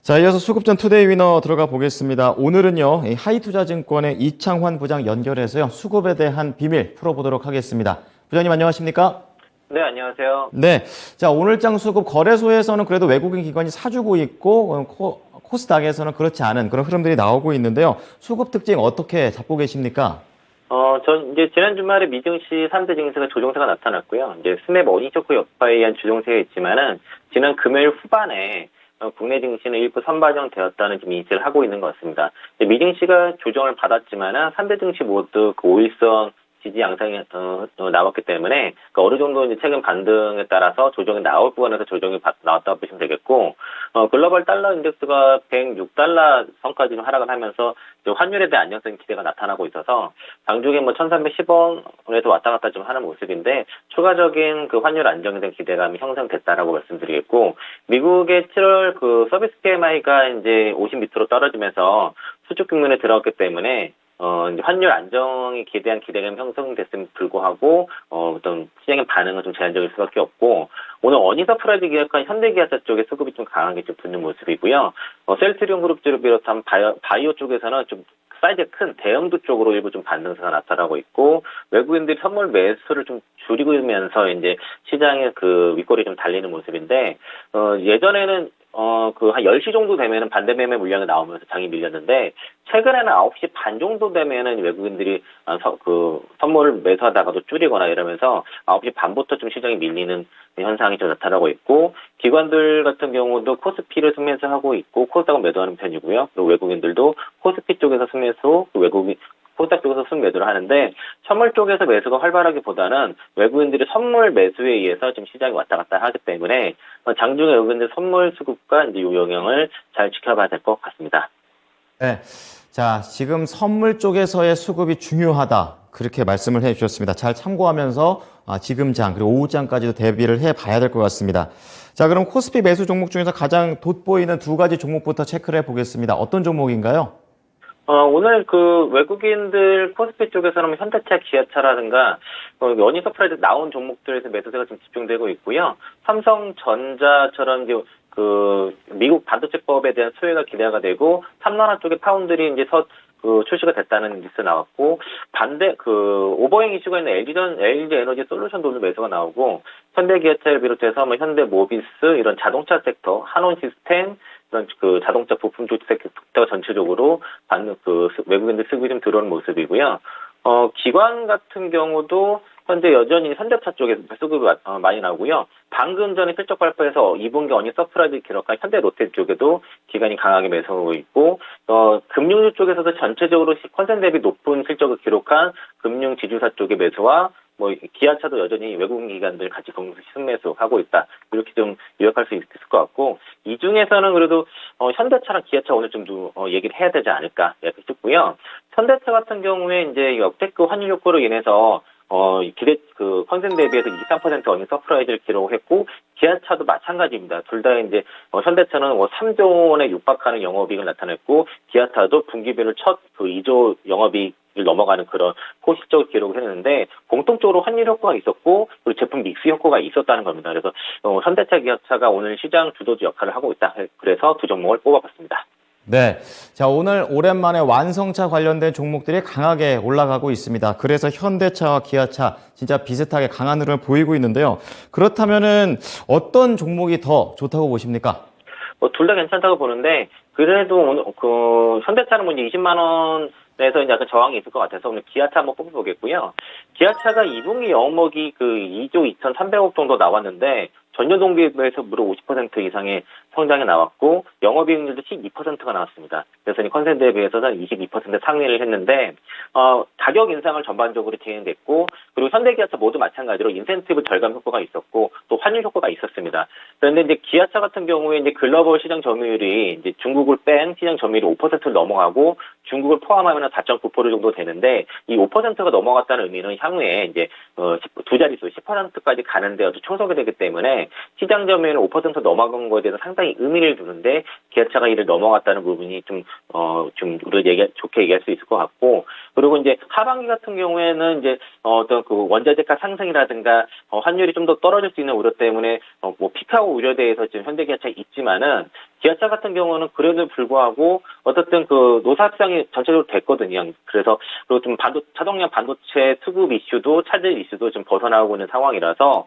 자, 이어서 수급전 투데이 위너 들어가 보겠습니다. 오늘은요, 이 하이투자증권의 이창환 부장 연결해서요, 수급에 대한 비밀 풀어보도록 하겠습니다. 부장님 안녕하십니까? 네, 안녕하세요. 네. 자, 오늘장 수급 거래소에서는 그래도 외국인 기관이 사주고 있고, 코스닥에서는 그렇지 않은 그런 흐름들이 나오고 있는데요. 수급 특징 어떻게 잡고 계십니까? 전 이제 지난 주말에 미증시 3대 증시가 조정세가 나타났고요. 이제 스냅 어닝쇼크 여파에 의한 조정세가 있지만은 지난 금요일 후반에 국내 증시는 일부 선반영되었다는 지금 인식을 하고 있는 것 같습니다. 미증시가 조정을 받았지만은 3대 증시 모두 그 5일선 지지 양상이 나왔기 때문에 어느 정도 이제 최근 반등에 따라서 조정이 나올 부분에서 조정이 나왔다고 보시면 되겠고, 글로벌 달러 인덱스가 106달러 선까지 하락을 하면서 환율에 대한 안정성 기대가 나타나고 있어서 장중에 1310원에서 왔다 갔다 좀 하는 모습인데, 추가적인 그 환율 안정에 대한 기대감이 형성됐다라고 말씀드리겠고, 미국의 7월 그 서비스 PMI가 이제 50 밑으로 떨어지면서 수축 국면에 들어갔기 때문에 이제 환율 안정에 대한 기대감이 형성됐음에도 불구하고, 어떤 시장의 반응은 좀 제한적일 수밖에 없고, 오늘 어닝 서프라이즈 기업과 현대기아차 쪽에 수급이 좀 강하게 좀 붙는 모습이고요. 셀트리온 그룹주를 비롯한 바이오 쪽에서는 좀 사이즈 큰 대형주 쪽으로 일부 좀 반등세가 나타나고 있고, 외국인들이 선물 매수를 좀 줄이면서 이제 시장의 그 윗골이 좀 달리는 모습인데, 예전에는 한 10시 정도 되면은 반대 매매 물량이 나오면서 장이 밀렸는데, 최근에는 9시 반 정도 되면은 외국인들이 선물을 매수하다가도 줄이거나 이러면서 9시 반부터 좀 시장이 밀리는 현상이 좀 나타나고 있고, 기관들 같은 경우도 코스피를 순매수하고 있고, 코스닥은 매도하는 편이고요. 그리고 외국인들도 코스피 쪽에서 순매수, 코스닥 쪽에서 순매도를 하는데, 선물 쪽에서 매수가 활발하기보다는 외국인들이 선물 매수에 의해서 지금 시장이 왔다 갔다 하기 때문에 장중에 외국인들 선물 수급과 이제 이 영향을 잘 지켜봐야 될 것 같습니다. 네. 자, 지금 선물 쪽에서의 수급이 중요하다. 그렇게 말씀을 해 주셨습니다. 잘 참고하면서 지금 장, 그리고 오후장까지도 대비를 해 봐야 될 것 같습니다. 자, 그럼 코스피 매수 종목 중에서 가장 돋보이는 두 가지 종목부터 체크를 해 보겠습니다. 어떤 종목인가요? 오늘 그 외국인들 코스피 쪽에서는 현대차, 기아차라든가 어닝 서프라이즈 나온 종목들에서 매수세가 좀 집중되고 있고요. 삼성전자처럼 이제 그 미국 반도체법에 대한 수혜가 기대가 되고, 3나라 쪽에 파운드리 이제 출시가 됐다는 뉴스 나왔고, 오버행 이슈가 있는 LG 에너지 솔루션도 오늘 매수가 나오고, 현대기아차를 비롯해서 현대모비스 이런 자동차 섹터, 한온 시스템 이런 그 자동차 부품 조직 섹터가 전체적으로 외국인들 수급이 좀 들어오는 모습이고요. 기관 같은 경우도 현재 여전히 현대차 쪽에서 수급이 많이 나오고요. 방금 전에 실적 발표에서 2분기 어닝 서프라이즈 기록한 현대 롯데 쪽에도 기관이 강하게 매수하고 있고, 금융주 쪽에서도 전체적으로 컨센 대비 높은 실적을 기록한 금융 지주사 쪽의 매수와 기아차도 여전히 외국인 기관들 같이 순매수하고 있다. 이렇게 좀 요약할 수 있을 것 같고, 이 중에서는 그래도 현대차랑 기아차 오늘 좀 얘기를 해야 되지 않을까 이렇게 싶고요. 현대차 같은 경우에 이제 역대급 환율 효과로 인해서 컨센 대비해서 23% 어닝 서프라이즈를 기록했고, 기아차도 마찬가지입니다. 둘 다 이제 현대차는 3조 원에 육박하는 영업이익을 나타냈고, 기아차도 분기별로 첫 2조 영업이익을 넘어가는 그런 포시적 기록을 했는데, 공통적으로 환율 효과가 있었고, 그리고 제품 믹스 효과가 있었다는 겁니다. 그래서 현대차, 기아차가 오늘 시장 주도주 역할을 하고 있다. 그래서 두 종목을 뽑아봤습니다. 네. 자, 오늘 오랜만에 완성차 관련된 종목들이 강하게 올라가고 있습니다. 그래서 현대차와 기아차 진짜 비슷하게 강한 흐름을 보이고 있는데요. 그렇다면은 어떤 종목이 더 좋다고 보십니까? 둘 다 괜찮다고 보는데, 그래도 오늘 현대차는 이제 20만 원에서 이제 약간 저항이 있을 것 같아서 오늘 기아차 한번 뽑아보겠고요. 기아차가 2분기 영업이익이 2조 2,300억 정도 나왔는데, 전년 동기에 비해서 무려 50% 이상의 성장이 나왔고, 영업이익률도 12%가 나왔습니다. 그래서 이 컨센트에 비해서는 22% 상회를 했는데, 가격 인상을 전반적으로 진행됐고, 그리고 현대기아차 모두 마찬가지로 인센티브 절감 효과가 있었고, 또 환율 효과가 있었습니다. 그런데 이제 기아차 같은 경우에 이제 글로벌 시장 점유율이 이제 중국을 뺀 시장 점유율이 5%를 넘어가고, 중국을 포함하면 4.9% 정도 되는데, 이 5%가 넘어갔다는 의미는 향후에 이제 두 자릿수 10%까지 가는데 아주 총석이 되기 때문에, 시장 점유율은 5% 넘어간 거에 대해서 상당히 의미를 두는데, 기아차가 이를 넘어갔다는 부분이 좀 우리가 좋게 얘기할 수 있을 것 같고, 그리고 이제 하반기 같은 경우에는 이제 어떤 그 원자재가 상승이라든가 환율이 좀 더 떨어질 수 있는 우려 때문에 뭐 피크아웃 우려대에서 지금 현대기아차 있지만은 기아차 같은 경우는 그래도 불구하고 어쨌든 그 노사 협상이 전체적으로 됐거든요. 그래서 그리고 좀 차동량 반도체 수급 이슈도 차질 이슈도 좀 벗어나고 있는 상황이라서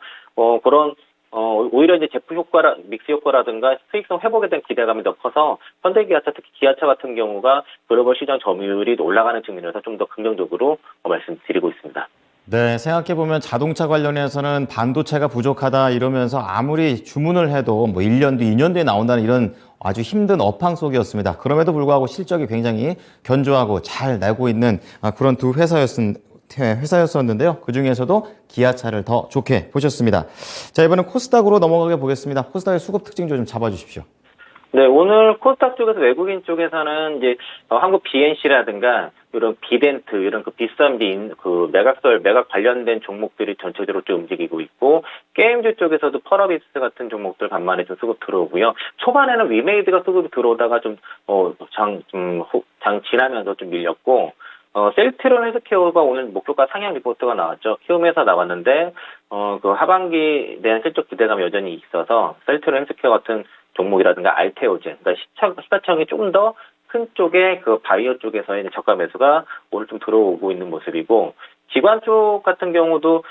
그런 오히려 이제 제품 효과라, 믹스 효과라든가 수익성 회복에 대한 기대감이 더 커서 현대기아차, 특히 기아차 같은 경우가 글로벌 시장 점유율이 올라가는 측면에서 좀 더 긍정적으로 말씀드리고 있습니다. 네, 생각해보면 자동차 관련해서는 반도체가 부족하다 이러면서 아무리 주문을 해도 뭐 1년 뒤, 2년 뒤에 나온다는 이런 아주 힘든 업황 속이었습니다. 그럼에도 불구하고 실적이 굉장히 견조하고 잘 내고 있는 그런 두 회사였었는데요. 그중에서도 기아차를 더 좋게 보셨습니다. 자, 이번엔 코스닥으로 넘어가게 보겠습니다. 코스닥의 수급 특징 좀 잡아주십시오. 네, 오늘 코스닥 쪽에서 외국인 쪽에서는 이제 한국 BNC라든가 이런 비덴트 이런 그 비싼 매각 관련된 종목들이 전체적으로 좀 움직이고 있고 게임주 쪽에서도 펄어비스 같은 종목들 간만에 좀 수급 들어오고요. 초반에는 위메이드가 수급이 들어오다가 장 지나면서 좀 밀렸고 셀트리온 헬스케어가 오늘 목표가 상향 리포트가 나왔죠. 키움에서 나왔는데 그 하반기에 대한 실적 기대감이 여전히 있어서 셀트리온 헬스케어 같은 종목이라든가 알테오젠, 그러니까 시가총이 조금 더 큰 쪽의 그 바이오 쪽에서의 저가 매수가 오늘 좀 들어오고 있는 모습이고, 기관 쪽 같은 경우도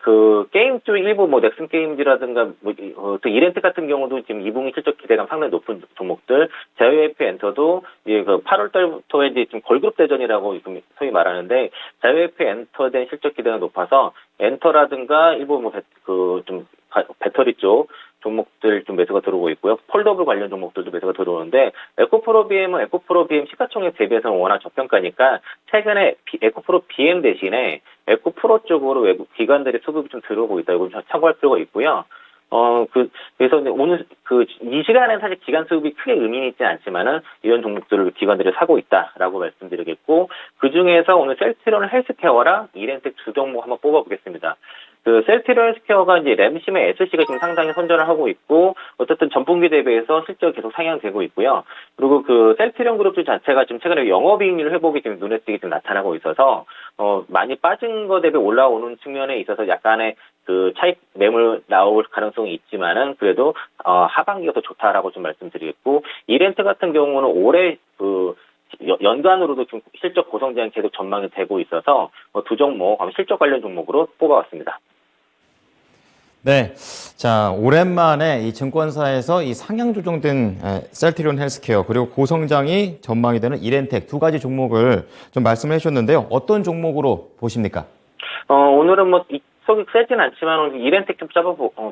그 게임 쪽 일부 뭐 넥슨 게임즈라든가 또 이렌트 같은 경우도 지금 2분기 실적 기대감 상당히 높은 종목들, 자유회피 엔터도 이제 그 8월 달부터 이제 좀 걸그룹 대전이라고 소위 말하는데 자유회피 엔터에 대한 실적 기대가 높아서 엔터라든가 일부 뭐 좀 배터리 쪽 종목들 좀 매수가 들어오고 있고요. 폴더블 관련 종목들도 매수가 들어오는데 에코프로 BM 시가총액 대비해서는 워낙 저평가니까 최근에 에코프로 BM 대신에 에코프로 쪽으로 외국 기관들의 수급이 좀 들어오고 있다. 이거 좀 참고할 필요가 있고요. 그래서 오늘 이 시간에 사실 기관 수급이 크게 의미 있지 않지만은 이런 종목들을 기관들이 사고 있다라고 말씀드리겠고, 그 중에서 오늘 셀트리온 헬스케어랑 이렌텍 두 종목 한번 뽑아보겠습니다. 그 셀트리온 헬스케어가 이제 램심의 SC가 지금 상당히 선전을 하고 있고, 어쨌든 전분기 대비해서 실적이 계속 상향되고 있고요. 그리고 그 셀트리온 그룹 자체가 지금 최근에 영업이익률 회복이 지금 눈에 띄게 좀 나타나고 있어서 많이 빠진 거 대비 올라오는 측면에 있어서 약간의 그 차익 매물 나올 가능성이 있지만은 그래도 하반기가 더 좋다라고 좀 말씀드리겠고, 이렌트 같은 경우는 올해 연간으로도 좀 실적 고성 제한 계속 전망이 되고 있어서 두 종목 실적 관련 종목으로 뽑아왔습니다. 네. 자, 오랜만에 이 증권사에서 이 상향 조정된 셀트리온 헬스케어 그리고 고성장이 전망이 되는 이렌텍 두 가지 종목을 좀 말씀을 해주셨는데요. 어떤 종목으로 보십니까? 오늘은 뭐 속이 세진 않지만 이렌텍 좀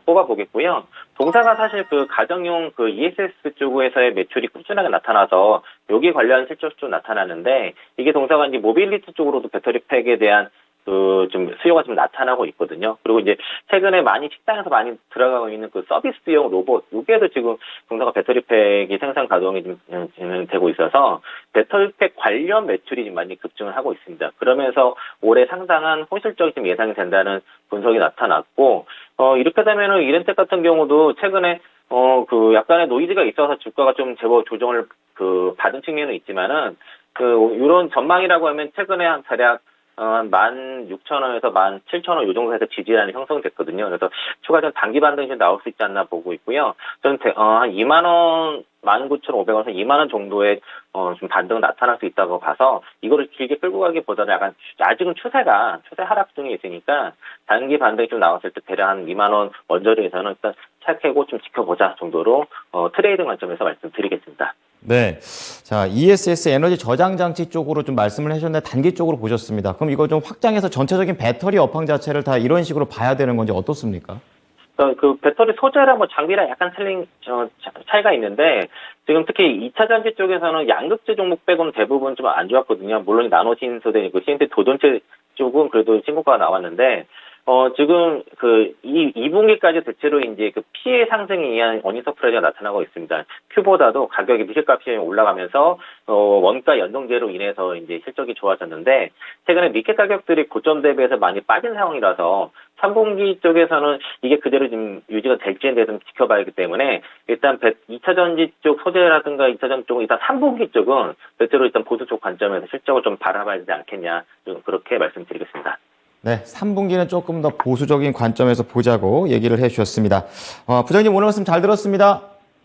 뽑아보겠고요. 동사가 사실 그 가정용 그 ESS 쪽에서의 매출이 꾸준하게 나타나서 여기 관련 실적 좀 나타나는데, 이게 동사가 이제 모빌리티 쪽으로도 배터리 팩에 대한 좀 수요가 좀 나타나고 있거든요. 그리고 이제 최근에 많이 식당에서 많이 들어가고 있는 그 서비스용 로봇, 여기에도 지금 동사가 배터리팩이 생산 가동이 좀 진행되고 있어서 배터리팩 관련 매출이 좀 많이 급증을 하고 있습니다. 그러면서 올해 상당한 호실적이 좀 예상이 된다는 분석이 나타났고, 이렇게 되면은 이렌텍 같은 경우도 최근에 약간의 노이즈가 있어서 주가가 좀 제법 조정을 받은 측면은 있지만은 이런 전망이라고 하면 최근에 한 대략 16,000원에서 17,000원 이 정도에서 지지란이 형성됐거든요. 그래서 추가적인 단기 반등이 좀 나올 수 있지 않나 보고 있고요. 저는 한 2만원, 19,500원에서 2만원 정도의 좀 반등 나타날 수 있다고 봐서 이거를 길게 끌고 가기보다는 약간 아직은 추세 하락 중에 있으니까 단기 반등이 좀 나왔을 때 대략 한 2만원 원저리에서는 일단 착해고 좀 지켜보자 정도로 트레이딩 관점에서 말씀드리겠습니다. 네. 자, ESS 에너지 저장 장치 쪽으로 좀 말씀을 해주셨는데 단기 쪽으로 보셨습니다. 그럼 이거 좀 확장해서 전체적인 배터리 업황 자체를 다 이런 식으로 봐야 되는 건지 어떻습니까? 그 배터리 소재랑 뭐 장비랑 약간 차이가 있는데, 지금 특히 2차 전지 쪽에서는 양극재 종목 빼고는 대부분 좀 안 좋았거든요. 물론 나노 신소재, CNT 도전체 쪽은 그래도 신고가가 나왔는데, 지금 2분기까지 대체로 이제 피해 상승에 의한 어닝 서프라이즈가 나타나고 있습니다. Q보다도 가격이 미실값이 올라가면서, 원가 연동제로 인해서 이제 실적이 좋아졌는데, 최근에 니켈 가격들이 고점 대비해서 많이 빠진 상황이라서, 3분기 쪽에서는 이게 그대로 지금 유지가 될지에 대해서 좀 지켜봐야 하기 때문에 일단 2차 전지 쪽 소재라든가 2차 전지 쪽은 일단 3분기 쪽은 별도로 일단 보수 쪽 관점에서 실적을 좀 바라봐야 되지 않겠냐, 좀 그렇게 말씀드리겠습니다. 네, 3분기는 조금 더 보수적인 관점에서 보자고 얘기를 해주셨습니다. 부장님 오늘 말씀 잘 들었습니다.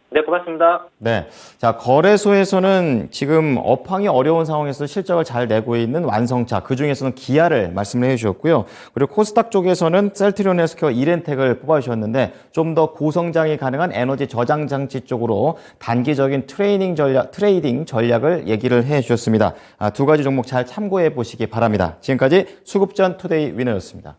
네, 고맙습니다. 네. 자, 거래소에서는 지금 업황이 어려운 상황에서 실적을 잘 내고 있는 완성차, 그 중에서는 기아를 말씀을 해주셨고요. 그리고 코스닥 쪽에서는 셀트리온 헬스케어 이렌텍을 뽑아주셨는데 좀 더 고성장이 가능한 에너지 저장 장치 쪽으로 단기적인 트레이딩 전략을 얘기를 해주셨습니다. 두 가지 종목 잘 참고해 보시기 바랍니다. 지금까지 수급전 투데이 위너였습니다.